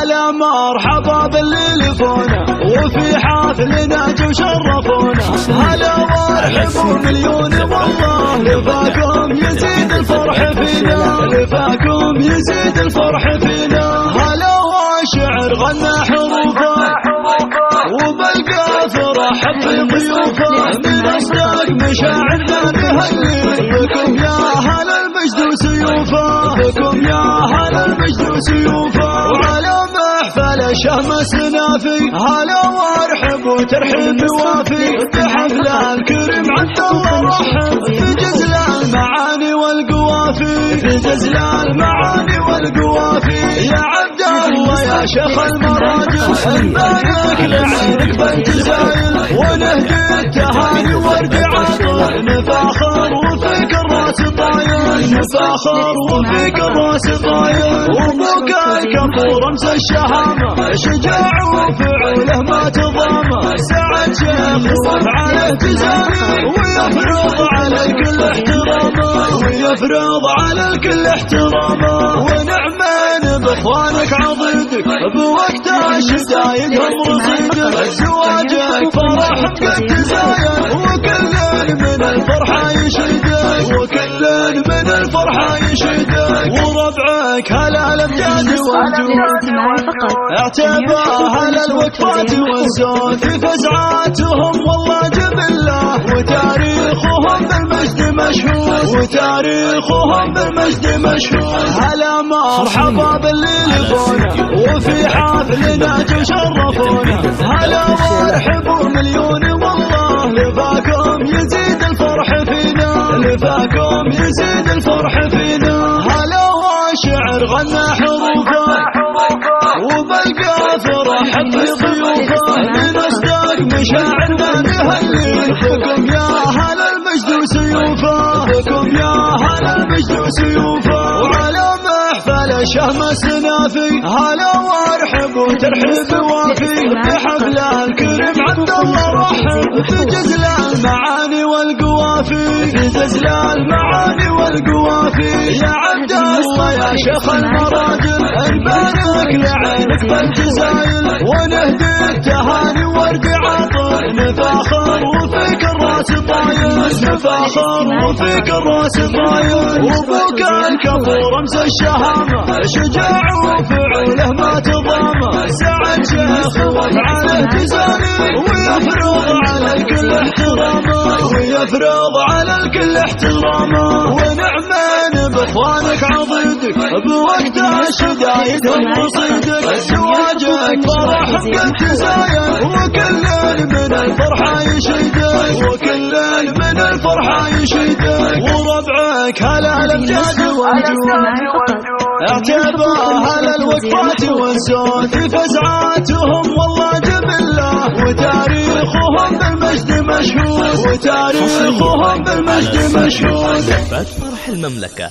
هلا مرحبا باللي لفونا وفي حفلنا جو شرفونا. هلا وارحبوا مليون والله لفاكم يزيد الفرح فينا، لفاكم يزيد الفرح فينا. هلا وشعر غنى حروفه وبالقاف رحب بضيوفه، من أصدق مشاعرنا نهلي بكم يا هل المجد وسيوفه، بكم يا هل المجد وسيوفه. وعلى محفل الشهم السنافي هلا وارحب وترحب وافي، بحفل الكريم عبد الله رحب في جزل المعاني والقوافي، في جزل المعاني والقوافي. يا عبد الله يا شيخ المراجل نبارك لعينك بنت زايل، ونهدي التهاني ورد عطر نفاخر وفيك الراس طايل، نفاخر وفيك الراس طايل. وابوك الكفور امس الشهامه شجاع وفعوله ما تضامه، سعد شيخ وافعاله تزاني ويفرض على الكل احترامه، ويفرض على الكل احترامه. ونعمين باخوانك عضيدك بوقت الشدايد هم رصيدك، زواجك فرح قد تزايد وكل من الفرحه يشيدك، وكل من الفرحه يشيدك. وربعك هلا الامجاد والجود اعتبى هلا الوقفات والزود، في فزعاتهم والله جبله وتاريخهم بالمجد مشهود، وتاريخهم بالمجد مشهود. هلا مرحبا باللي لفونا وفي حفلنا جو شرفونا. هلا وارحبوا مليون والله لفاكم يزيد الفرح فينا، لفاكم يزيد الفرح فينا. هلا وشعر غنى حروفه وبالقاف رحب بضيوفه، من أصدق مشاعرنا نهلي بكم يا هل المجد وسيوفه، بكم يا هل المجد وسيوفه. وعلى محفل الشهم السنافي هلا وارحب وترحب وافي، بحفل الكريم عبد الله رحب في جزل المعاني والقوافي، في جزل المعاني والقوافي. يا عبد الله يا شيخ المراجل نبارك لعينك بنت زايل، ونهدي التهاني ورد عطر نفاخر وفيك الراس طايل، نفاخر وفيك الراس طايل. وابوك الكفور امس الشهامه شجاع وفعوله ما تضامه، سعد شيخ وافعاله تزاني ويفرض على الكل احترامه، ويفرض على الكل احترامه. ونعمين باخوانك عضيدك بوقت الشدايد هم رصيدك، زواجك فرح قد تزايد وكل من الفرحه يشيدك، وكل من الفرحه يشيدك. وربعك هلا الامجاد والجود اعتبى هلا الوقفات والزود، في فزعاتهم والله جبله وتاريخهم بالمجد مشهود، وتاريخهم بالمجد مشهود. فرح المملكة.